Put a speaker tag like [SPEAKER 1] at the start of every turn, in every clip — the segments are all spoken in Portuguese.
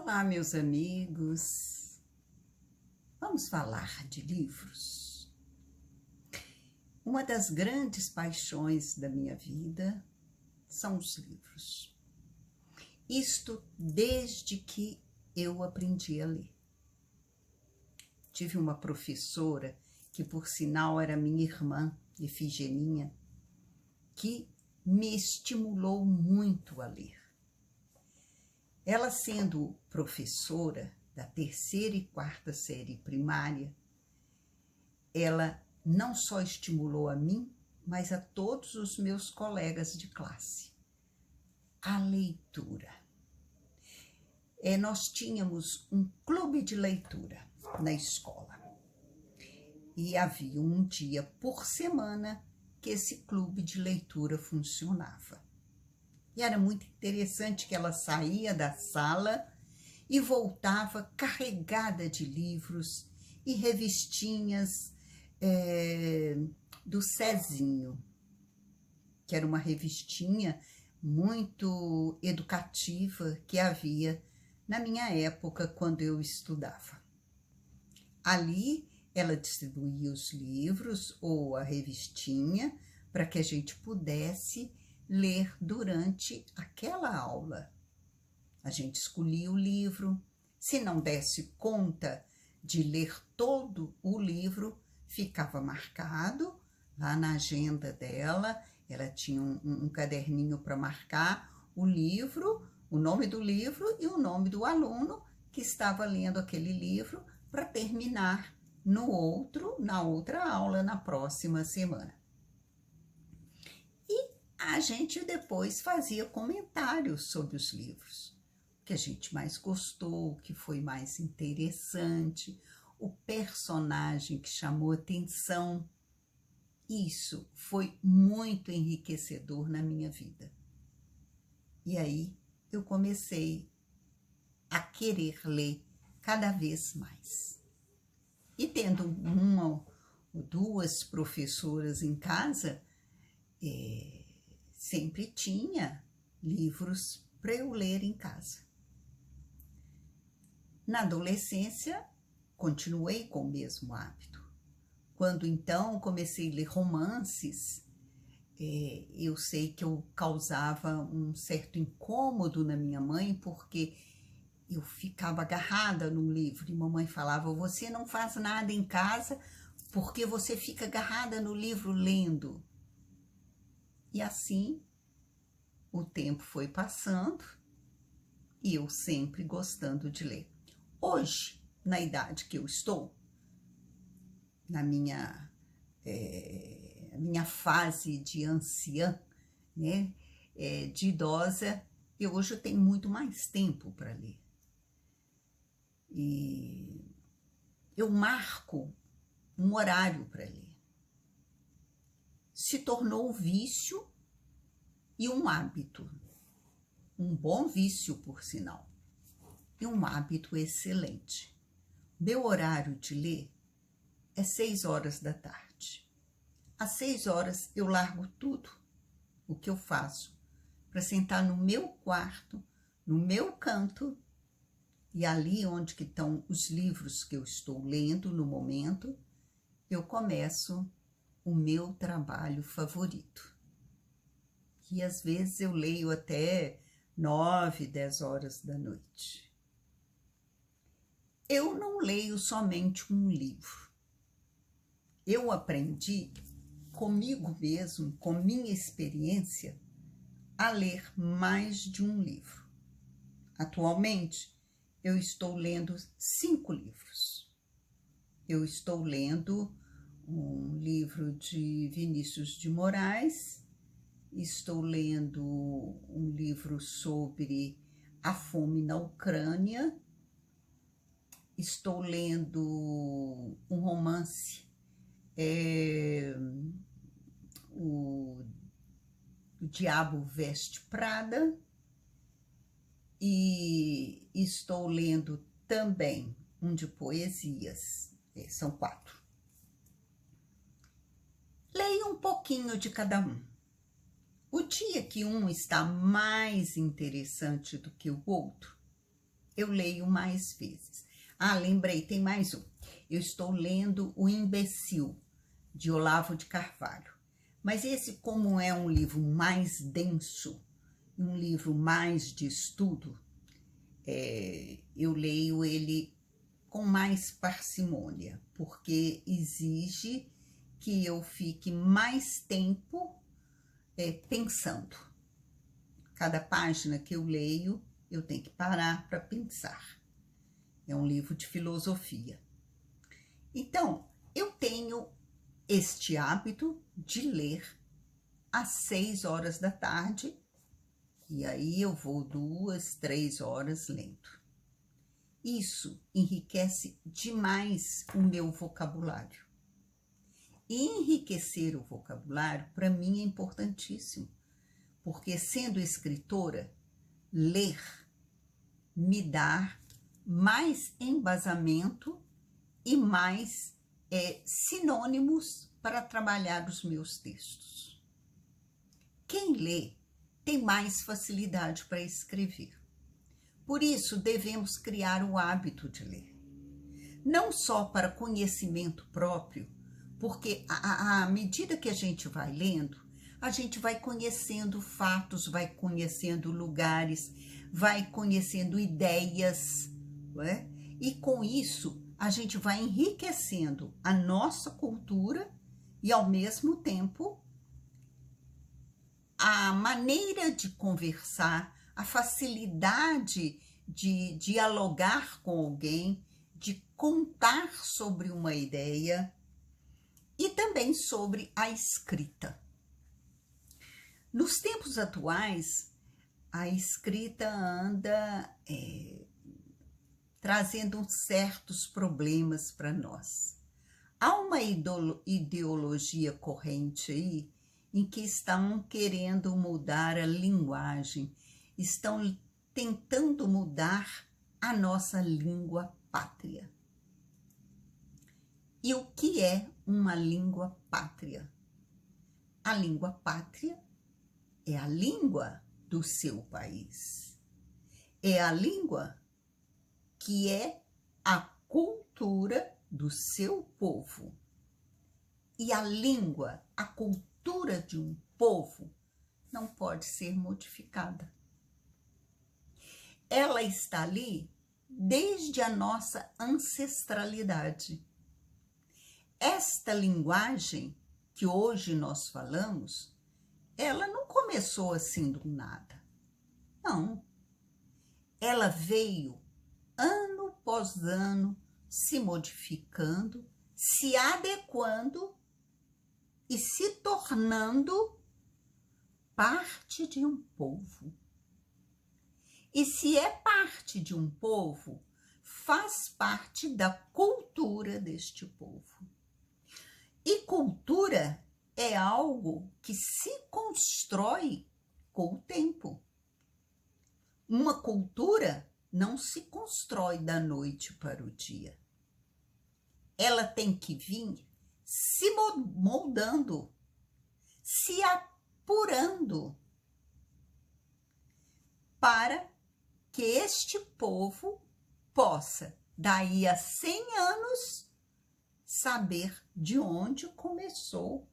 [SPEAKER 1] Olá, meus amigos. Vamos falar de livros. Uma das grandes paixões da minha vida são os livros. Isto desde que eu aprendi a ler. Tive uma professora, que por sinal era minha irmã, Efigeninha, que me estimulou muito a ler. Ela, sendo professora da 3ª e 4ª série primária, ela não só estimulou a mim, mas a todos os meus colegas de classe. A leitura. Nós tínhamos um clube de leitura na escola. E havia um dia por semana que esse clube de leitura funcionava. E era muito interessante que ela saía da sala e voltava carregada de livros e revistinhas do Cezinho, que era uma revistinha muito educativa que havia na minha época, quando eu estudava. Ali ela distribuía os livros ou a revistinha para que a gente pudesse ler durante aquela aula. A gente escolhia o livro, se não desse conta de ler todo o livro, ficava marcado lá na agenda dela. Ela tinha um caderninho para marcar o livro, o nome do livro e o nome do aluno que estava lendo aquele livro para terminar na outra aula, na próxima semana. A gente depois fazia comentários sobre os livros, o que a gente mais gostou, o que foi mais interessante, o personagem que chamou atenção. Isso foi muito enriquecedor na minha vida. E aí eu comecei a querer ler cada vez mais. E tendo uma ou duas professoras em casa, sempre tinha livros para eu ler em casa. Na adolescência, continuei com o mesmo hábito. Quando então comecei a ler romances, eu sei que eu causava um certo incômodo na minha mãe, porque eu ficava agarrada num livro e mamãe falava: você não faz nada em casa porque você fica agarrada no livro lendo. E assim, o tempo foi passando e eu sempre gostando de ler. Hoje, na idade que eu estou, na minha fase de anciã, né, de idosa, hoje eu tenho muito mais tempo para ler. E eu marco um horário para ler. Se tornou um vício e um hábito, um bom vício, por sinal, e um hábito excelente. Meu horário de ler é 6 horas da tarde. Às 6 horas eu largo tudo o que eu faço para sentar no meu quarto, no meu canto, e ali onde que estão os livros que eu estou lendo no momento, eu começo o meu trabalho favorito. E às vezes eu leio até 9, 10 horas da noite. Eu não leio somente um livro. Eu aprendi comigo mesmo, com minha experiência, a ler mais de um livro. Atualmente, eu estou lendo 5 livros. Eu estou lendo um livro de Vinícius de Moraes, estou lendo um livro sobre a fome na Ucrânia, estou lendo um romance, o Diabo Veste Prada, e estou lendo também um de poesias, são 4. Leia um pouquinho de cada um. O dia que um está mais interessante do que o outro, eu leio mais vezes. Ah, lembrei, tem mais um. Eu estou lendo O Imbecil, de Olavo de Carvalho. Mas esse, como é um livro mais denso, um livro mais de estudo, eu leio ele com mais parcimônia, porque exige que eu fique mais tempo pensando. Cada página que eu leio, eu tenho que parar para pensar. É um livro de filosofia. Então, eu tenho este hábito de ler às 6 horas da tarde, e aí eu vou 2, 3 horas lendo. Isso enriquece demais o meu vocabulário. E enriquecer o vocabulário, para mim, é importantíssimo, porque sendo escritora, ler me dá mais embasamento e mais sinônimos para trabalhar os meus textos. Quem lê tem mais facilidade para escrever. Por isso, devemos criar o hábito de ler. Não só para conhecimento próprio, porque à medida que a gente vai lendo, a gente vai conhecendo fatos, vai conhecendo lugares, vai conhecendo ideias, não é? E com isso, a gente vai enriquecendo a nossa cultura e, ao mesmo tempo, a maneira de conversar, a facilidade de dialogar com alguém, de contar sobre uma ideia e também sobre a escrita. Nos tempos atuais, a escrita anda trazendo certos problemas para nós. Há uma ideologia corrente aí em que estão querendo mudar a linguagem, estão tentando mudar a nossa língua pátria. E o que é uma língua pátria? A língua pátria é a língua do seu país. É a língua que é a cultura do seu povo. E a língua, a cultura de um povo não pode ser modificada. Ela está ali desde a nossa ancestralidade. Esta linguagem que hoje nós falamos, ela não começou assim do nada. Não. Ela veio ano após ano se modificando, se adequando e se tornando parte de um povo. E se é parte de um povo, faz parte da cultura deste povo. E cultura é algo que se constrói com o tempo. Uma cultura não se constrói da noite para o dia. Ela tem que vir se moldando, se apurando, para que este povo possa, daí a 100 anos, saber de onde começou,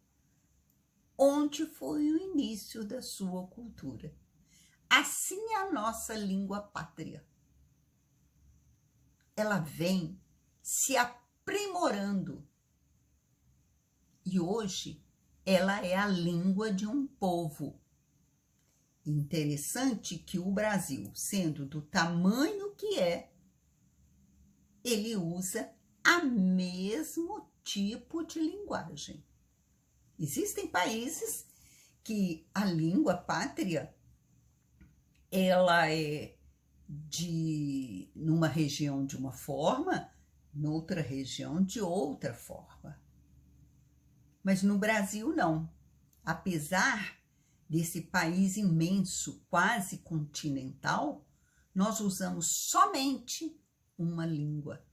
[SPEAKER 1] onde foi o início da sua cultura. Assim é a nossa língua pátria. Ela vem se aprimorando. E hoje ela é a língua de um povo. Interessante que o Brasil, sendo do tamanho que é, ele usa o mesmo tipo de linguagem. Existem países que a língua pátria ela é numa região de uma forma, noutra região de outra forma. Mas no Brasil não. Apesar desse país imenso, quase continental, nós usamos somente uma língua.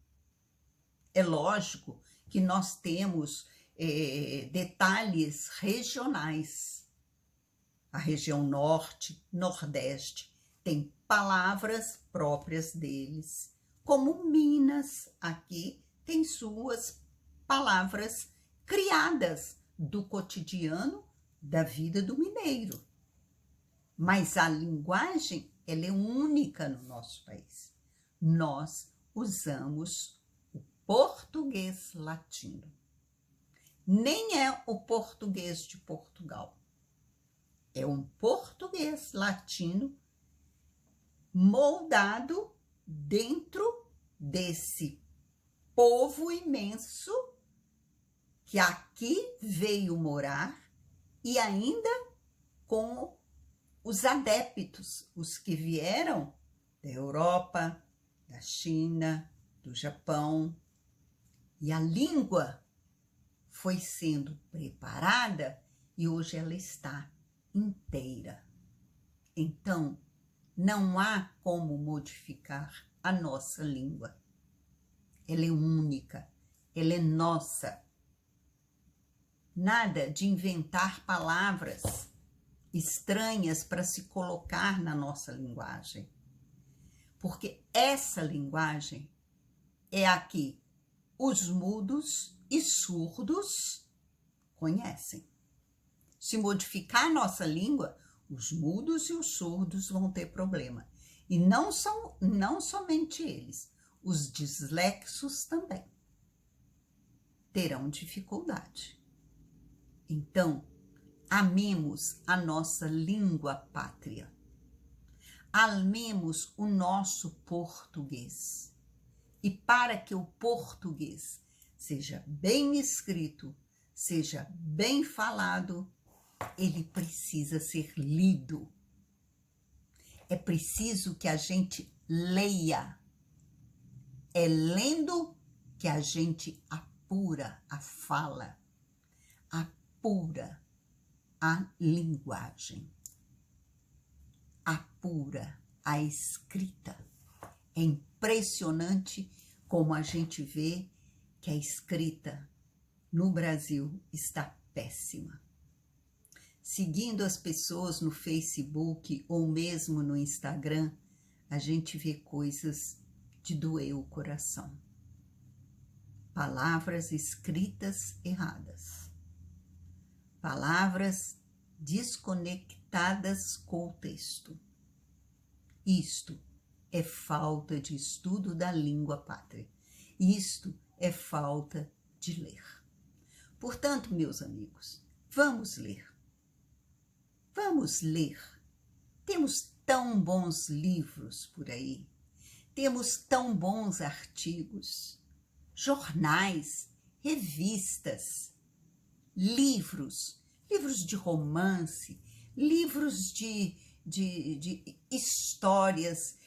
[SPEAKER 1] É lógico que nós temos detalhes regionais. A região norte, nordeste Tem palavras próprias deles, como Minas aqui tem suas palavras criadas do cotidiano da vida do mineiro. Mas a linguagem, ela é única no nosso país. Nós usamos o português latino. Nem é o português de Portugal. É um português latino moldado dentro desse povo imenso que aqui veio morar e ainda com os adeptos, os que vieram da Europa, da China, do Japão. E a língua foi sendo preparada e hoje ela está inteira. Então, não há como modificar a nossa língua. Ela é única, ela é nossa. Nada de inventar palavras estranhas para se colocar na nossa linguagem. Porque essa linguagem é a que os mudos e surdos conhecem. Se modificar a nossa língua, os mudos e os surdos vão ter problema. E não somente eles, os dislexos também terão dificuldade. Então, amemos a nossa língua pátria. Amemos o nosso português. E para que o português seja bem escrito, seja bem falado, ele precisa ser lido. É preciso que a gente leia. É lendo que a gente apura a fala, apura a linguagem, apura a escrita. É impressionante como a gente vê que a escrita no Brasil está péssima. Seguindo as pessoas no Facebook ou mesmo no Instagram, a gente vê coisas de doer o coração. Palavras escritas erradas. Palavras desconectadas com o texto. Isto é falta de estudo da língua pátria. Isto é falta de ler. Portanto, meus amigos, vamos ler. Vamos ler. Temos tão bons livros por aí. Temos tão bons artigos, jornais, revistas, livros de romance, livros de histórias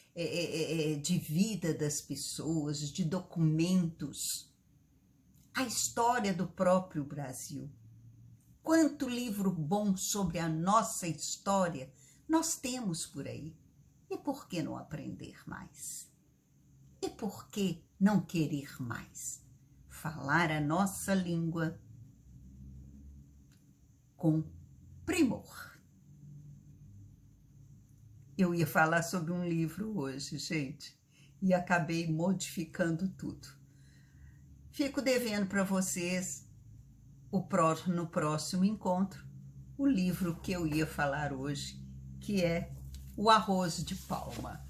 [SPEAKER 1] de vida das pessoas, de documentos, a história do próprio Brasil. Quanto livro bom sobre a nossa história nós temos por aí. E por que não aprender mais? E por que não querer mais? Falar a nossa língua com primor. Eu ia falar sobre um livro hoje, gente, e acabei modificando tudo. Fico devendo para vocês, no próximo encontro, o livro que eu ia falar hoje, que é O Arroz de Palma.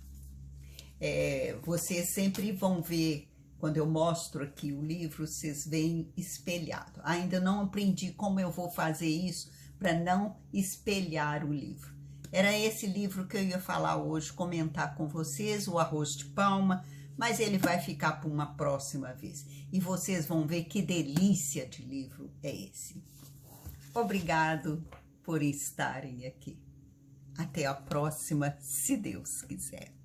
[SPEAKER 1] Vocês sempre vão ver, quando eu mostro aqui o livro, vocês veem espelhado. Ainda não aprendi como eu vou fazer isso para não espelhar o livro. Era esse livro que eu ia falar hoje, comentar com vocês, O Arroz de Palma, mas ele vai ficar para uma próxima vez. E vocês vão ver que delícia de livro é esse. Obrigado por estarem aqui. Até a próxima, se Deus quiser.